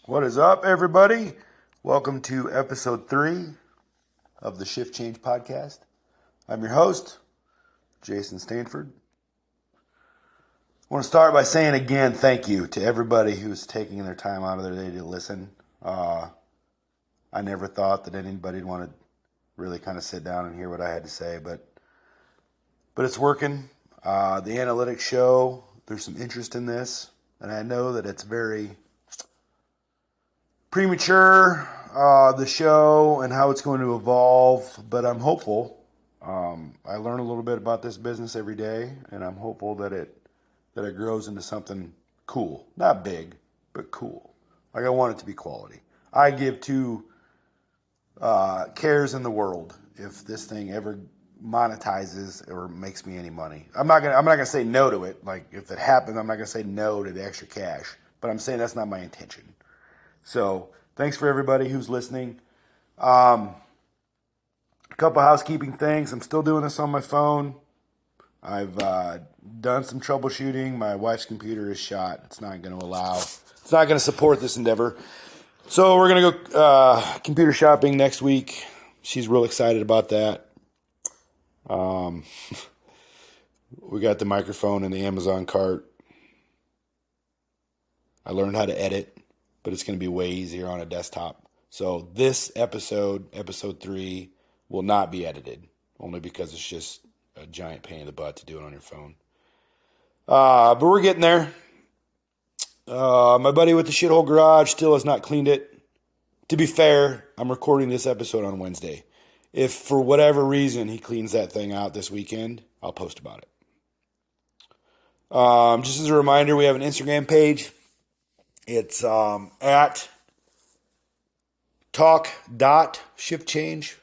What is up, everybody? Welcome to episode 3 of the Shift Change podcast. I'm your host, Jason Stanford. I want to start by saying again thank you to everybody who's taking their time out of their day to listen. I never thought that anybody'd want to really kind of sit down and hear what I had to say, but it's working. The analytics show there's some interest in this, and I know that it's very premature, the show and how it's going to evolve, but I'm hopeful. I learn a little bit about this business every day, and I'm hopeful that it grows into something cool. Not big, but cool. Like I want it to be quality. I give two cares in the world if this thing ever monetizes or makes me any money. I'm not gonna say no to it. Like if it happens, I'm not gonna say no to the extra cash. But I'm saying that's not my intention. So thanks for everybody who's listening. A couple housekeeping things. I'm still doing this on my phone. I've done some troubleshooting. My wife's computer is shot. It's not going to support this endeavor. So we're going to go computer shopping next week. She's real excited about that. We got the microphone in the Amazon cart. I learned how to edit, but it's going to be way easier on a desktop. So this episode 3, will not be edited, only because it's just a giant pain in the butt to do it on your phone. But we're getting there. My buddy with the shithole garage still has not cleaned it. To be fair, I'm recording this episode on Wednesday. If for whatever reason he cleans that thing out this weekend, I'll post about it. Just as a reminder, we have an Instagram page. It's at talk.shiftchange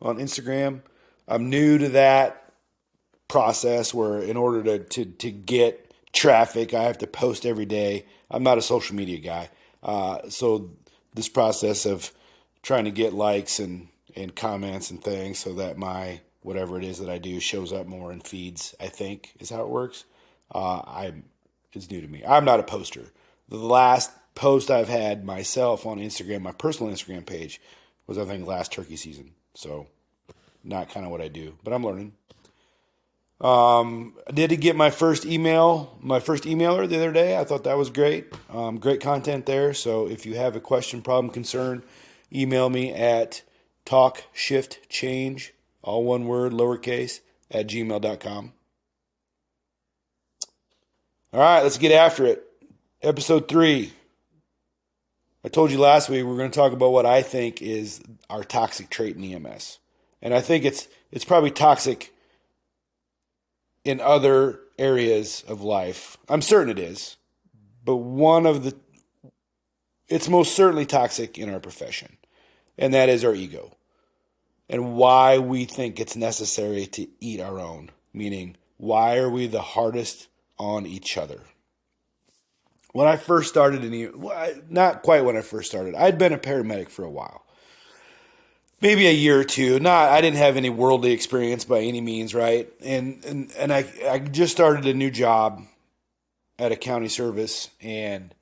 on Instagram. I'm new to that process where in order to get traffic, I have to post every day. I'm not a social media guy. So this process of trying to get likes and comments and things so that my whatever it is that I do shows up more in feeds, I think is how it works. It's new to me. I'm not a poster. The last post I've had myself on Instagram, my personal Instagram page, was I think last turkey season. So not kind of what I do, but I'm learning. I did get my first emailer the other day. I thought that was great. Great content there. So if you have a question, problem, concern, email me at talkshiftchange, all one word, lowercase, at gmail.com. All right, let's get after it. Episode 3. I told you last week we're going to talk about what I think is our toxic trait in EMS. And I think it's probably toxic in other areas of life. I'm certain it is. But it's most certainly toxic in our profession. And that is our ego. And why we think it's necessary to eat our own. Meaning, why are we the hardest on each other? When I first started not quite when I first started. I'd been a paramedic for a while. Maybe a year or two. I didn't have any worldly experience by any means, right? And I just started a new job at a county service, and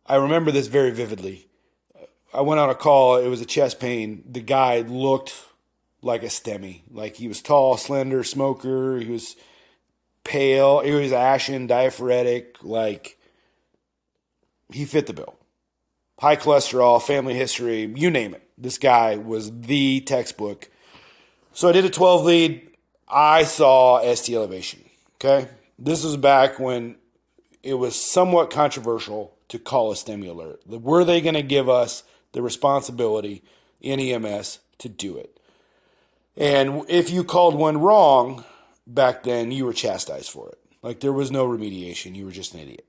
I remember this very vividly. I went on a call. It was a chest pain. The guy looked like a STEMI. Like he was tall, slender, smoker. He was pale. He was ashen, diaphoretic. Like he fit the bill. High cholesterol, family history, you name it. This guy was the textbook. So I did a 12 lead. I saw ST elevation. Okay. This was back when it was somewhat controversial to call a STEMI alert. Were they going to give us the responsibility in EMS to do it? And if you called one wrong back then, you were chastised for it. Like there was no remediation. You were just an idiot.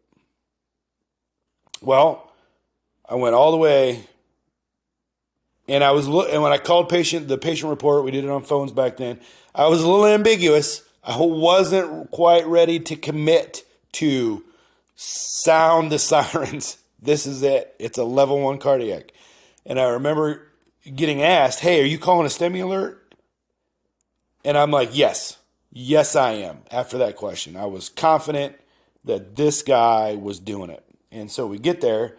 Well, I went all the way, and and when I called the patient report, we did it on phones back then. I was a little ambiguous. I wasn't quite ready to commit to sound the sirens. This is it. It's a level 1 cardiac. And I remember getting asked, "Hey, are you calling a STEMI alert?" And I'm like, yes, I am. After that question, I was confident that this guy was doing it. And so we get there,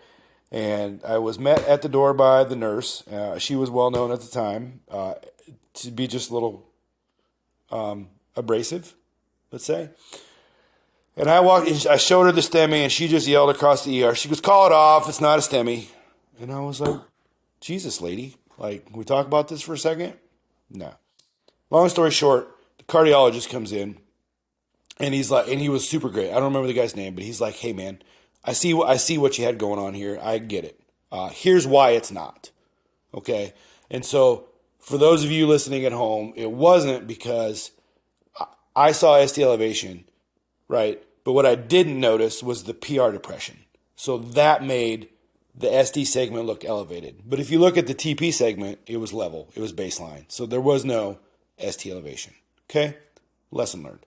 And I was met at the door by the nurse. She was well known at the time to be just a little abrasive, let's say. And I walked. I showed her the STEMI, and she just yelled across the ER. She goes, "Call it off. It's not a STEMI." And I was like, "Jesus, lady, like, can we talk about this for a second?" No. Long story short, the cardiologist comes in, and he's like, and he was super great. I don't remember the guy's name, but he's like, "Hey, man, I see what you had going on here. I get it. Here's why it's not." Okay. And so, for those of you listening at home, it wasn't because I saw ST elevation, right? But what I didn't notice was the PR depression. So that made the ST segment look elevated. But if you look at the TP segment, it was level. It was baseline. So there was no ST elevation. Okay? Lesson learned.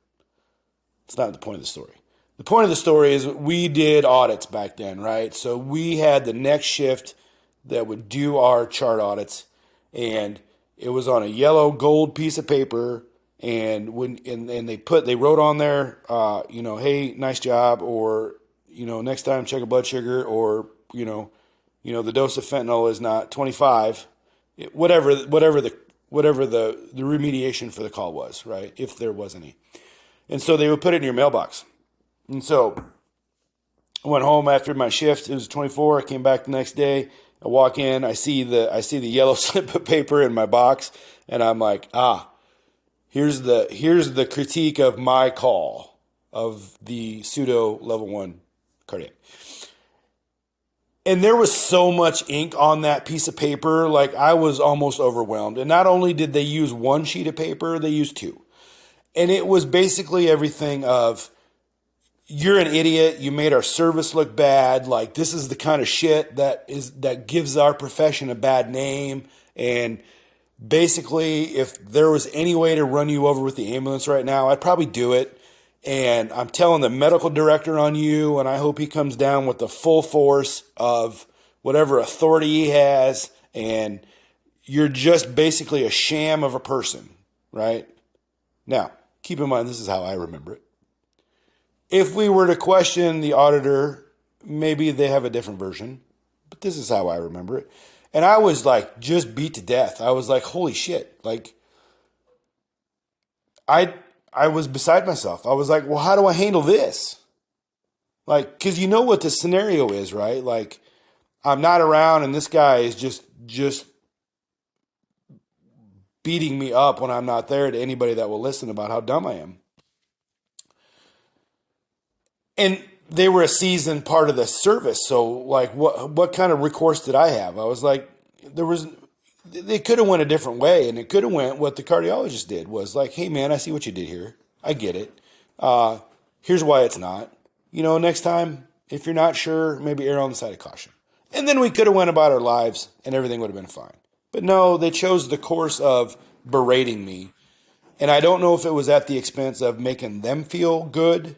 It's not the point of the story. The point of the story is we did audits back then, right? So we had the next shift that would do our chart audits, and it was on a yellow gold piece of paper. And they wrote on there, hey, nice job, or next time check a blood sugar, or the dose of fentanyl is not 25, whatever the remediation for the call was, right? If there was any, and so they would put it in your mailbox. And so I went home after my shift. It was 24. I came back the next day. I walk in. I see the yellow slip of paper in my box, and I'm like, Here's the critique of my call of the pseudo level 1 cardiac. And there was so much ink on that piece of paper, like I was almost overwhelmed. And not only did they use one sheet of paper, they used two. And it was basically everything of, you're an idiot, you made our service look bad, like this is the kind of shit that gives our profession a bad name. And basically, if there was any way to run you over with the ambulance right now, I'd probably do it. And I'm telling the medical director on you, and I hope he comes down with the full force of whatever authority he has. And you're just basically a sham of a person, right? Now, keep in mind, this is how I remember it. If we were to question the auditor, maybe they have a different version, but this is how I remember it. And I was like just beat to death. I was like, holy shit. Like I was beside myself. I was like, well, how do I handle this? Like, cause you know what the scenario is, right? Like I'm not around and this guy is just beating me up when I'm not there to anybody that will listen about how dumb I am. And they were a seasoned part of the service. So like what kind of recourse did I have? I was like, they could have went a different way, and it could have went what the cardiologist did was like, hey man, I see what you did here. I get it. Here's why it's not. Next time, if you're not sure, maybe err on the side of caution. And then we could have went about our lives and everything would have been fine. But no, they chose the course of berating me. And I don't know if it was at the expense of making them feel good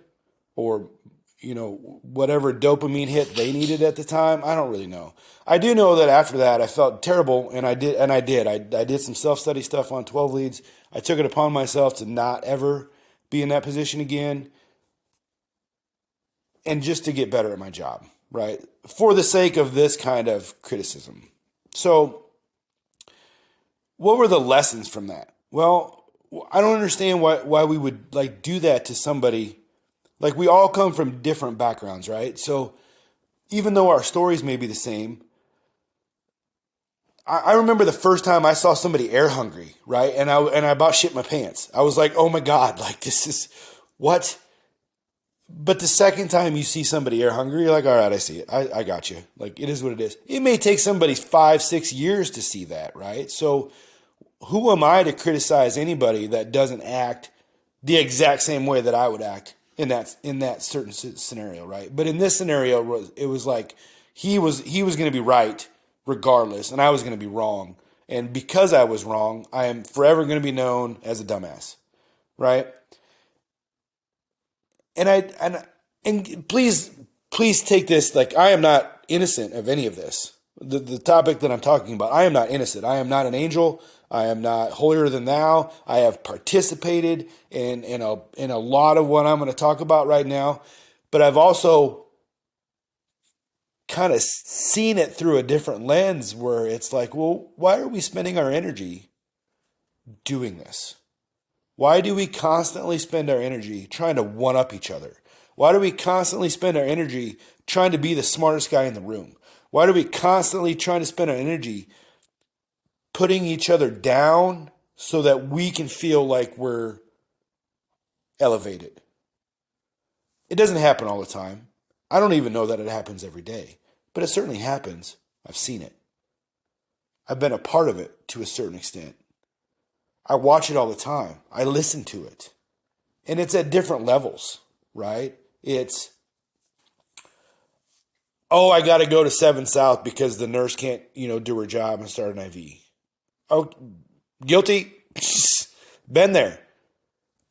or whatever dopamine hit they needed at the time. I don't really know. I do know that after that, I felt terrible, and I did. I did some self-study stuff on 12 leads. I took it upon myself to not ever be in that position again, and just to get better at my job, right? For the sake of this kind of criticism. So, what were the lessons from that? Well, I don't understand why we would like do that to somebody. Like we all come from different backgrounds, right? So even though our stories may be the same, I remember the first time I saw somebody air hungry, right? And I about shit my pants. I was like, oh my God, like this is what? But the second time you see somebody air hungry, you're like, all right, I see it. I got you. Like it is what it is. It may take somebody 5-6 years to see that, right? So who am I to criticize anybody that doesn't act the exact same way that I would act in that certain scenario, right? But in this scenario, it was like he was going to be right regardless, and I was going to be wrong. And because I was wrong, I am forever going to be known as a dumbass, right? And please take this like I am not innocent of any of this. The topic that I'm talking about, I am not innocent. I am not an angel. I am not holier than thou. I have participated in a lot of what I'm going to talk about right now, but I've also kind of seen it through a different lens where it's like, well, why are we spending our energy doing this? Why do we constantly spend our energy trying to one up each other? Why do we constantly spend our energy trying to be the smartest guy in the room? Why do we constantly trying to spend our energy putting each other down so that we can feel like we're elevated? It doesn't happen all the time. I don't even know that it happens every day, but it certainly happens. I've seen it. I've been a part of it to a certain extent. I watch it all the time. I listen to it. And it's at different levels, right? It's, oh, I got to go to 7 South because the nurse can't, do her job and start an IV. Oh, guilty. Been there.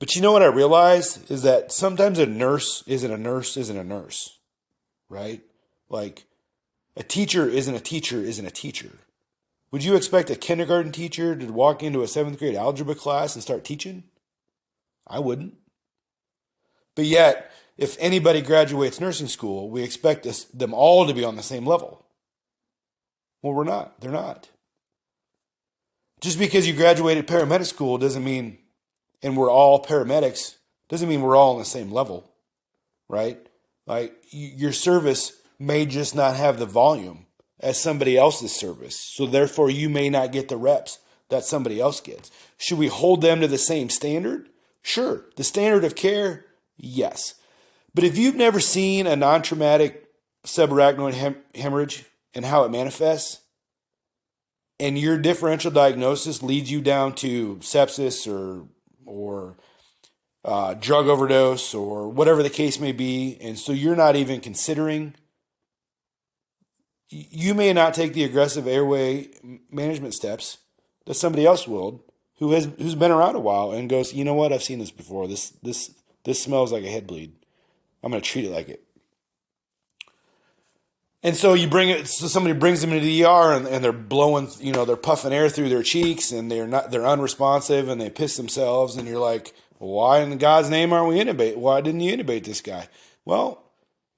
But you know what I realized is that sometimes a nurse isn't a nurse, right? Like a teacher isn't a teacher. Would you expect a kindergarten teacher to walk into a 7th grade algebra class and start teaching? I wouldn't. But yet, if anybody graduates nursing school, we expect them all to be on the same level. Well, we're not. They're not. Just because you graduated paramedic school doesn't mean, and we're all paramedics, doesn't mean we're all on the same level, right? Like your service may just not have the volume as somebody else's service. So therefore you may not get the reps that somebody else gets. Should we hold them to the same standard? Sure. The standard of care, yes. But if you've never seen a non-traumatic subarachnoid hemorrhage and how it manifests, and your differential diagnosis leads you down to sepsis or drug overdose or whatever the case may be, and so you're not even considering, you may not take the aggressive airway management steps that somebody else will, who's been around a while and goes, you know what, I've seen this before. This smells like a head bleed. I'm going to treat it like it. And so somebody brings them into the ER and they're blowing, they're puffing air through their cheeks and they're unresponsive and they piss themselves, and you're like, why in God's name aren't we intubate? Why didn't you intubate this guy? Well,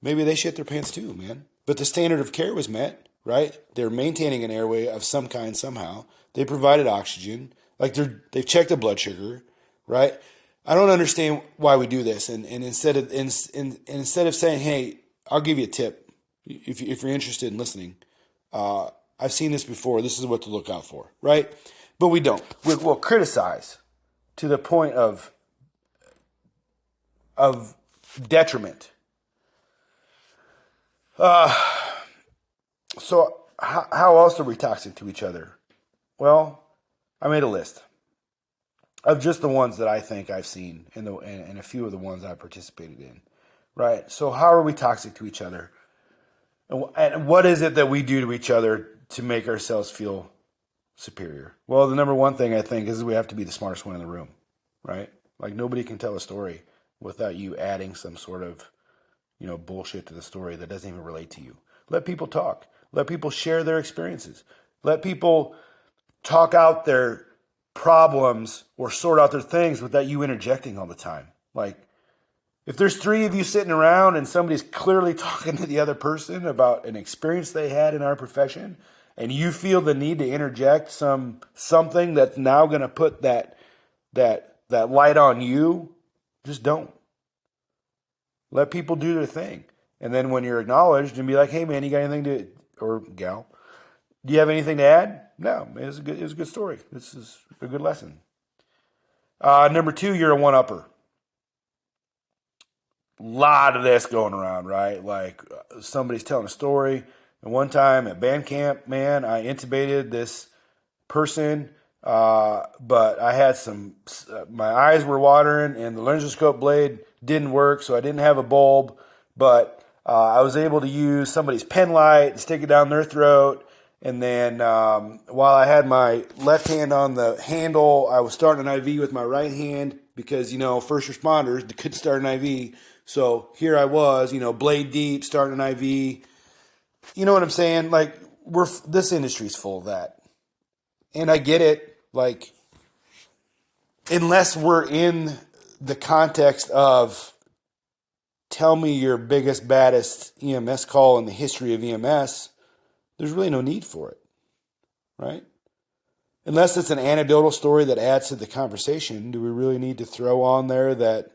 maybe they shit their pants too, man. But the standard of care was met, right? They're maintaining an airway of some kind somehow. They provided oxygen. Like they've checked the blood sugar, right? I don't understand why we do this. And instead of saying, hey, I'll give you a tip if you're interested in listening. I've seen this before. This is what to look out for, right? But we don't. We'll criticize to the point of detriment. So how else are we toxic to each other? Well, I made a list of just the ones that I think I've seen and a few of the ones I participated in, right? So how are we toxic to each other? And what is it that we do to each other to make ourselves feel superior? Well, the number one thing I think is we have to be the smartest one in the room, right? Like nobody can tell a story without you adding some sort of, bullshit to the story that doesn't even relate to you. Let people talk. Let people share their experiences. Let people talk out their problems or sort out their things without you interjecting all the time. Like, if there's 3 of you sitting around and somebody's clearly talking to the other person about an experience they had in our profession, and you feel the need to interject something that's now going to put that light on you, just don't. Let people do their thing. And then when you're acknowledged and be like, hey man, you got anything to, or gal, do you have anything to add? No, it was a good story. This is a good lesson. Number 2, you're a one-upper. Lot of this going around, right? Like somebody's telling a story. And one time at band camp, man, I intubated this person, but I had my eyes were watering and the laryngoscope blade didn't work, so I didn't have a bulb, but I was able to use somebody's pen light and stick it down their throat. And then while I had my left hand on the handle, I was starting an IV with my right hand because, first responders couldn't start an IV. So here I was, blade deep, starting an IV. You know what I'm saying? Like, this industry's full of that. And I get it. Like, unless we're in the context of tell me your biggest, baddest EMS call in the history of EMS, there's really no need for it, right? Unless it's an anecdotal story that adds to the conversation, do we really need to throw on there that,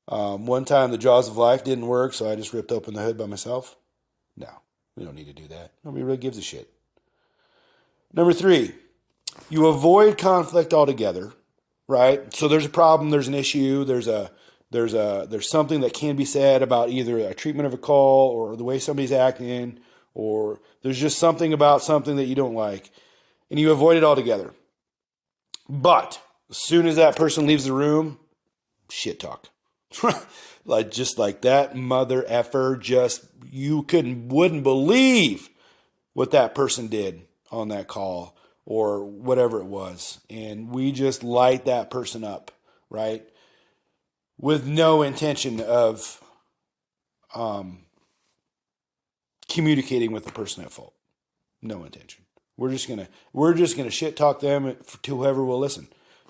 one time the jaws of life didn't work, so I just ripped open the hood by myself? No, we don't need to do that. Nobody really gives a shit. Number 3, you avoid conflict altogether, right? So there's a problem, there's an issue, there's something that can be said about either a treatment of a call or the way somebody's acting, or there's just something about something that you don't like, and you avoid it altogether. But as soon as that person leaves the room, shit talk. Just like that mother effer, you wouldn't believe what that person did on that call or whatever it was. And we just light that person up, right? With no intention of communicating with the person at fault. No intention. We're just gonna shit talk them to whoever will listen.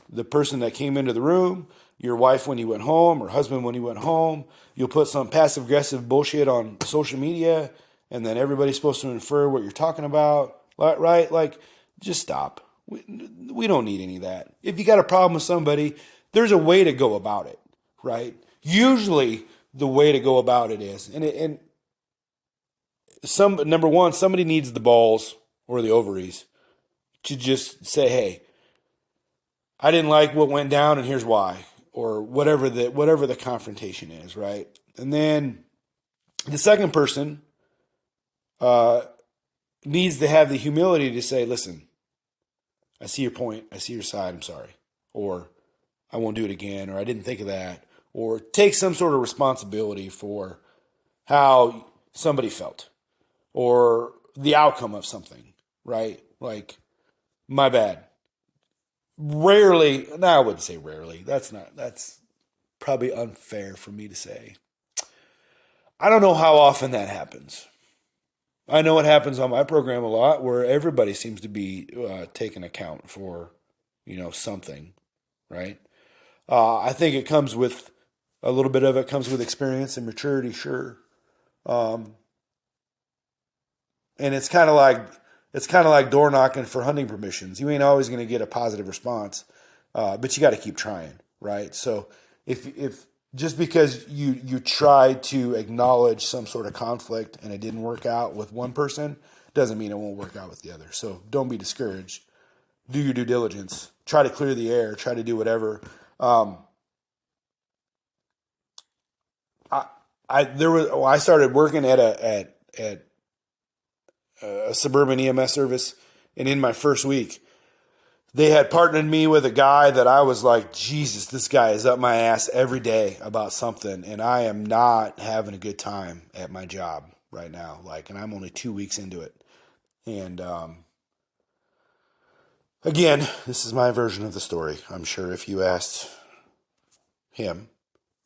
The person that came into the room, your wife when you went home, or husband when you went home. You'll put some passive aggressive bullshit on social media, and then everybody's supposed to infer what you're talking about, right? Like, just stop. We don't need any of that. If you got a problem with somebody, there's a way to go about it, right? Usually, the way to go about it is, number one, somebody needs the balls or the ovaries to just say, hey, I didn't like what went down and here's why, or whatever the confrontation is, right? And then the second person needs to have the humility to say, listen, I see your point, I see your side, I'm sorry, or I won't do it again, or I didn't think of that, or take some sort of responsibility for how somebody felt or the outcome of something, right? Like, my bad. Rarely, no, I wouldn't say rarely. That's probably unfair for me to say. I don't know how often that happens. I know it happens on my program a lot where everybody seems to be taking account for, something, right? I think it comes with, a little bit of it comes with experience and maturity, sure. And it's kind of like door knocking for hunting permissions. You ain't always going to get a positive response, but you got to keep trying, right? So if just because you tried to acknowledge some sort of conflict and it didn't work out with one person, doesn't mean it won't work out with the other. So don't be discouraged. Do your due diligence. Try to clear the air. Try to do whatever. I started working at a suburban EMS service, and in my first week, they had partnered me with a guy that I was like, Jesus, this guy is up my ass every day about something, and I am not having a good time at my job right now. And I'm only 2 weeks into it. And again, this is my version of the story. I'm sure if you asked him,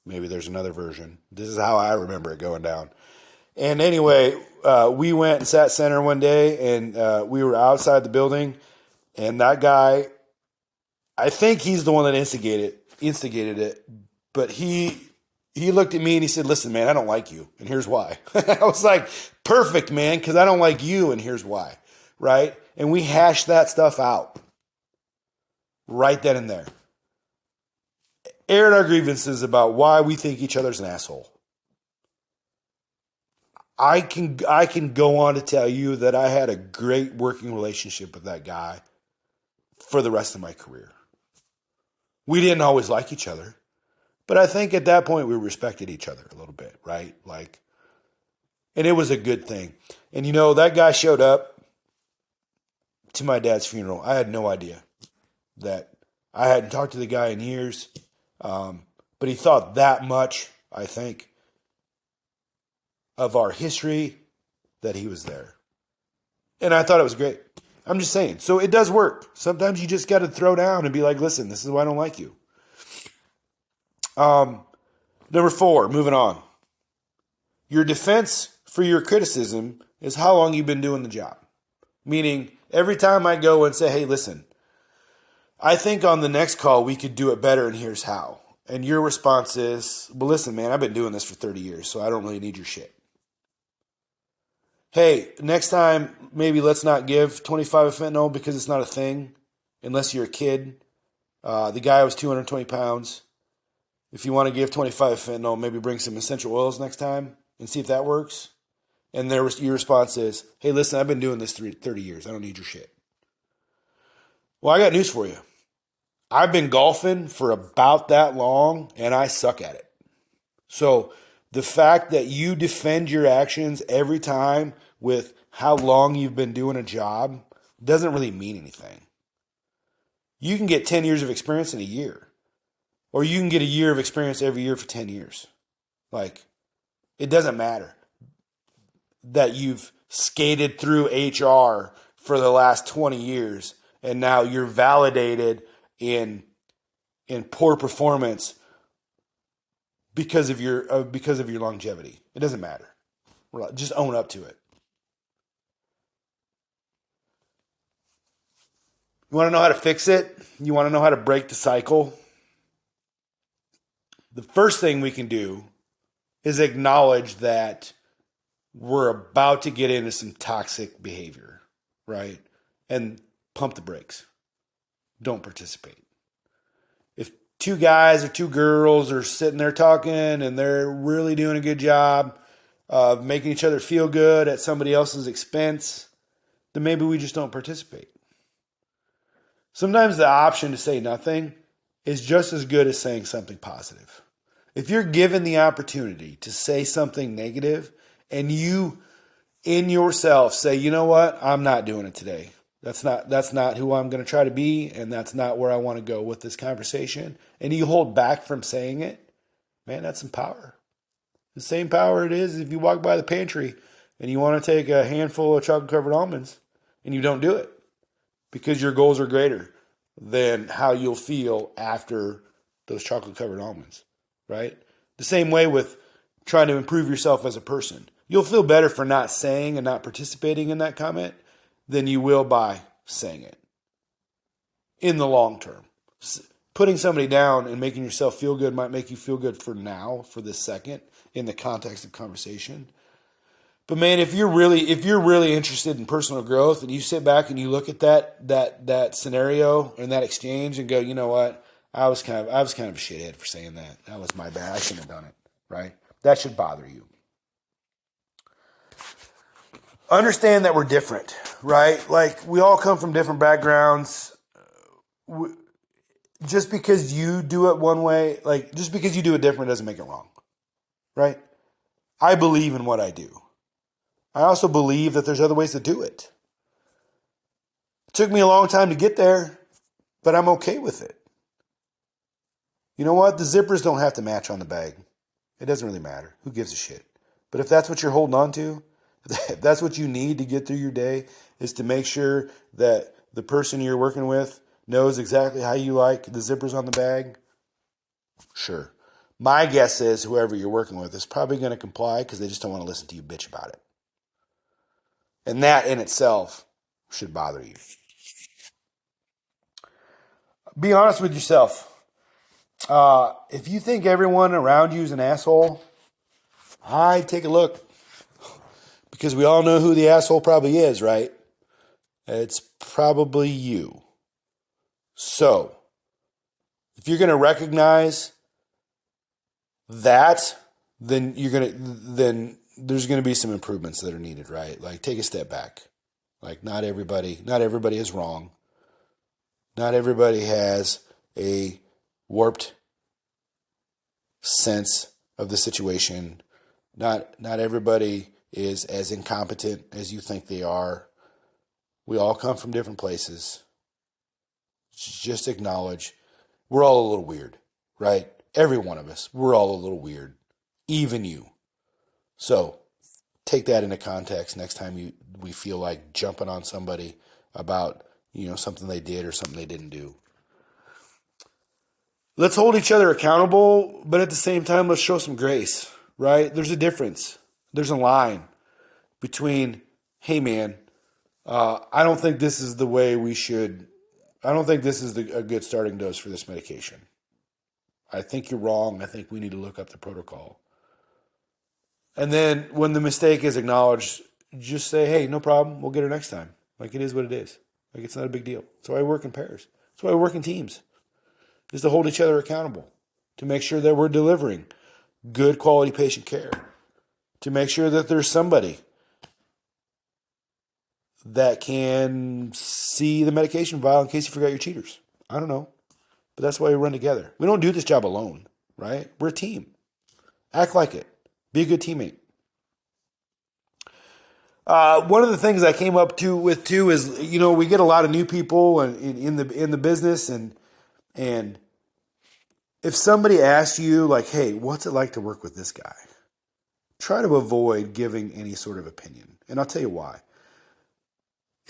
maybe there's another version. This is how I remember it going down. And anyway, we went and sat center one day, and we were outside the building, and that guy, I think he's the one that instigated it, but he looked at me and he said, listen, man, I don't like you, and here's why. I was like, perfect, man, because I don't like you, and here's why, right? And we hashed that stuff out right then and there. Aired our grievances about why we think each other's an asshole. I can go on to tell you that I had a great working relationship with that guy for the rest of my career. We didn't always like each other, but I think at that point we respected each other a little bit, right? And it was a good thing. And that guy showed up to my dad's funeral. I had no idea that I hadn't talked to the guy in years, but he thought that much, I think, of our history that he was there. And I thought it was great. I'm just saying. So it does work. Sometimes you just got to throw down and be like, listen, this is why I don't like you. Number 4, moving on. Your defense for your criticism is how long you've been doing the job. Meaning, every time I go and say, hey, listen, I think on the next call we could do it better and here's how. And your response is, well, listen, man, I've been doing this for 30 years, so I don't really need your shit. Hey, next time, maybe let's not give 25 of fentanyl because it's not a thing unless you're a kid. The guy was 220 pounds. If you want to give 25 of fentanyl, maybe bring some essential oils next time and see if that works. And your response is, hey, listen, I've been doing this 30 years. I don't need your shit. Well, I got news for you. I've been golfing for about that long, and I suck at it. So the fact that you defend your actions every time with how long you've been doing a job doesn't really mean anything. You can get 10 years of experience in a year, or you can get a year of experience every year for 10 years. Like, it doesn't matter that you've skated through HR for the last 20 years and now you're validated in poor performance because of your longevity. It doesn't matter. Just own up to it. You want to know how to fix it? You want to know how to break the cycle? The first thing we can do is acknowledge that we're about to get into some toxic behavior, right? And pump the brakes. Don't participate. If two guys or two girls are sitting there talking and they're really doing a good job of making each other feel good at somebody else's expense, then maybe we just don't participate. Sometimes the option to say nothing is just as good as saying something positive. If you're given the opportunity to say something negative and you in yourself say, you know what, I'm not doing it today. That's not who I'm going to try to be, and that's not where I want to go with this conversation. And you hold back from saying it, man, that's some power. The same power it is if you walk by the pantry and you want to take a handful of chocolate-covered almonds and you don't do it because your goals are greater than how you'll feel after those chocolate-covered almonds, right? The same way with trying to improve yourself as a person. You'll feel better for not saying and not participating in that comment than you will by saying it in the long term. Putting somebody down and making yourself feel good might make you feel good for now, for this second, in the context of conversation. But man, if you're really interested in personal growth and you sit back and you look at that scenario and that exchange and go, you know what, I was kind of a shithead for saying that. That was my bad. I shouldn't have done it. Right? That should bother you. Understand that we're different, right? Like, we all come from different backgrounds. Just because you do it one way, like, just because you do it different doesn't make it wrong, right? I believe in what I do. I also believe that there's other ways to do it. It took me a long time to get there, but I'm okay with it. You know what? The zippers don't have to match on the bag. It doesn't really matter. Who gives a shit? But if that's what you're holding on to, if that's what you need to get through your day, is to make sure that the person you're working with knows exactly how you like the zippers on the bag, sure. My guess is whoever you're working with is probably going to comply because they just don't want to listen to you bitch about it. And that in itself should bother you. Be honest with yourself. If you think everyone around you is an asshole, I'd take a look. Because we all know who the asshole probably is, right? It's probably you. So, if you're going to recognize that, then there's going to be some improvements that are needed, right? Like, take a step back. Like, not everybody is wrong. Not everybody has a warped sense of the situation. Not everybody is as incompetent as you think they are. We all come from different places. Just acknowledge we're all a little weird, right? Every one of us, we're all a little weird, even you. So take that into context next time we feel like jumping on somebody about, something they did or something they didn't do. Let's hold each other accountable, but at the same time, let's show some grace, right? There's a difference. There's a line between, hey man, I don't think this is the way we should, I don't think this is a good starting dose for this medication. I think you're wrong. I think we need to look up the protocol. And then when the mistake is acknowledged, just say, hey, no problem. We'll get her next time. Like, it is what it is. Like, it's not a big deal. That's why I work in pairs. That's why I work in teams, is to hold each other accountable, to make sure that we're delivering good quality patient care, to make sure that there's somebody that can see the medication vial in case you forgot your cheaters. I don't know. But that's why we run together. We don't do this job alone, right? We're a team. Act like it. Be a good teammate. One of the things I came up with too is, we get a lot of new people in the business, and if somebody asks you like, hey, what's it like to work with this guy? Try to avoid giving any sort of opinion. And I'll tell you why.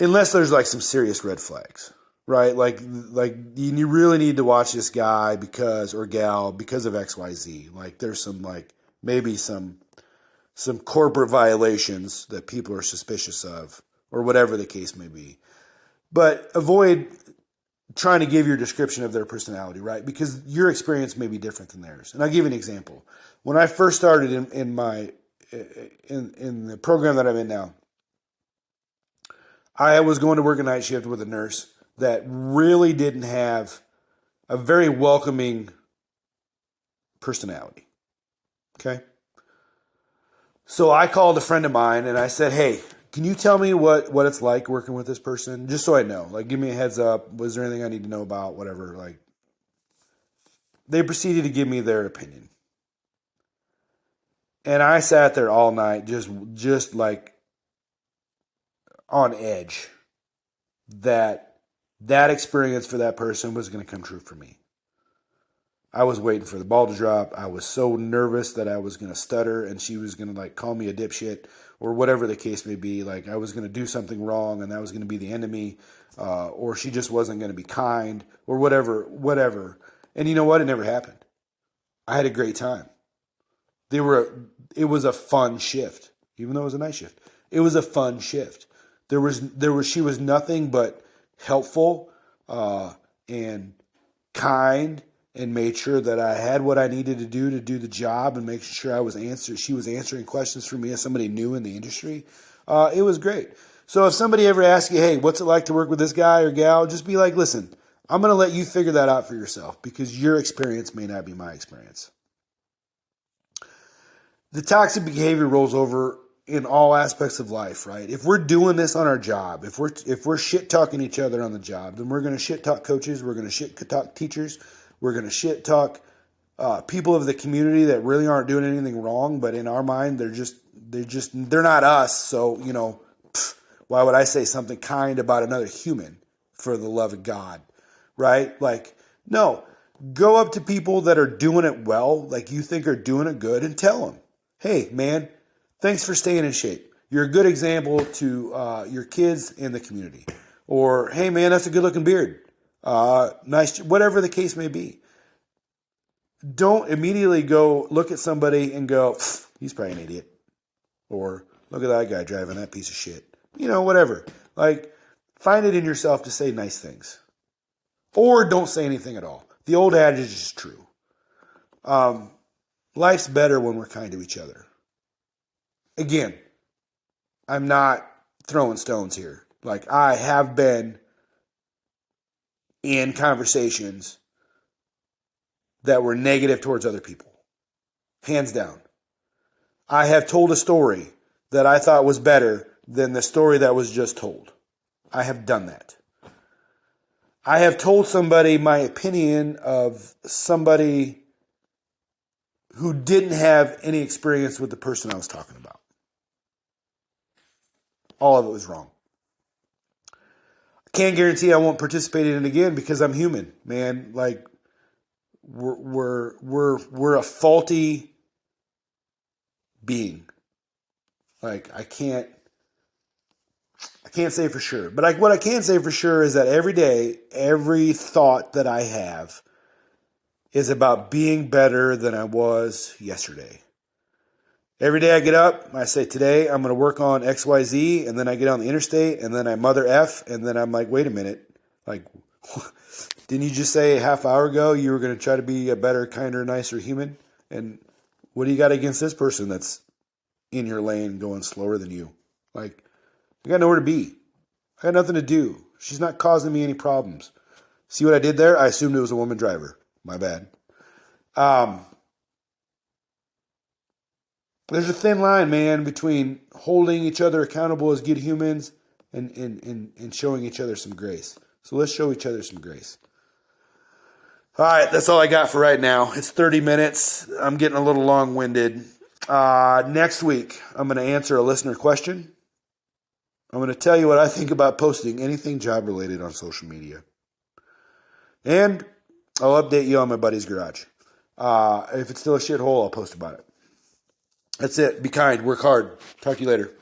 Unless there's like some serious red flags, right? Like you really need to watch this guy or gal because of XYZ. Like there's maybe some corporate violations that people are suspicious of, or whatever the case may be. But avoid trying to give your description of their personality, right? Because your experience may be different than theirs. And I'll give you an example. When I first started in the program that I'm in now, I was going to work a night shift with a nurse that really didn't have a very welcoming personality. Okay? So I called a friend of mine and I said, hey, can you tell me what it's like working with this person? Just so I know. Like, give me a heads up. Was there anything I need to know about? Whatever. Like, they proceeded to give me their opinion. And I sat there all night just like on edge that experience for that person was going to come true for me. I was waiting for the ball to drop. I was so nervous that I was going to stutter and she was going to like call me a dipshit or whatever the case may be. Like I was going to do something wrong and that was going to be the end of me, or she just wasn't going to be kind or whatever. And you know what? It never happened. I had a great time. It was a fun shift, even though it was a night shift. It was a fun shift. She was nothing but helpful and kind, and made sure that I had what I needed to do the job, and make sure she was answering questions for me as somebody new in the industry. It was great. So if somebody ever asks you, hey, what's it like to work with this guy or gal? Just be like, listen, I'm going to let you figure that out for yourself because your experience may not be my experience. The toxic behavior rolls over in all aspects of life, right? If we're doing this on our job, if we're shit talking each other on the job, then we're going to shit talk coaches, we're going to shit talk teachers, we're going to shit talk people of the community that really aren't doing anything wrong, but in our mind they're not us. So why would I say something kind about another human, for the love of God, right? Like, no, go up to people that are doing it well, like you think are doing it good, and tell them, hey, man, thanks for staying in shape. You're a good example to your kids in the community. Or, hey, man, that's a good-looking beard. Nice, whatever the case may be. Don't immediately go look at somebody and go, he's probably an idiot. Or, look at that guy driving that piece of shit. Whatever. Like, find it in yourself to say nice things. Or don't say anything at all. The old adage is true. Life's better when we're kind to each other. Again, I'm not throwing stones here. Like, I have been in conversations that were negative towards other people. Hands down. I have told a story that I thought was better than the story that was just told. I have done that. I have told somebody my opinion of somebody who didn't have any experience with the person I was talking about. All of it was wrong. I can't guarantee I won't participate in it again because I'm human, man. Like, we're a faulty being. Like, I can't say for sure. But what I can say for sure is that every day, every thought that I have is about being better than I was yesterday. Every day I get up, I say, today I'm going to work on XYZ, and then I get on the interstate, and then I mother F, and then I'm like, wait a minute. Like, Didn't you just say a half hour ago you were going to try to be a better, kinder, nicer human? And what do you got against this person that's in your lane going slower than you? Like, I got nowhere to be. I got nothing to do. She's not causing me any problems. See what I did there? I assumed it was a woman driver. My bad. There's a thin line, man, between holding each other accountable as good humans and showing each other some grace. So let's show each other some grace. All right, that's all I got for right now. It's 30 minutes. I'm getting a little long-winded. Next week, I'm going to answer a listener question. I'm going to tell you what I think about posting anything job-related on social media. And I'll update you on my buddy's garage. If it's still a shithole, I'll post about it. That's it. Be kind. Work hard. Talk to you later.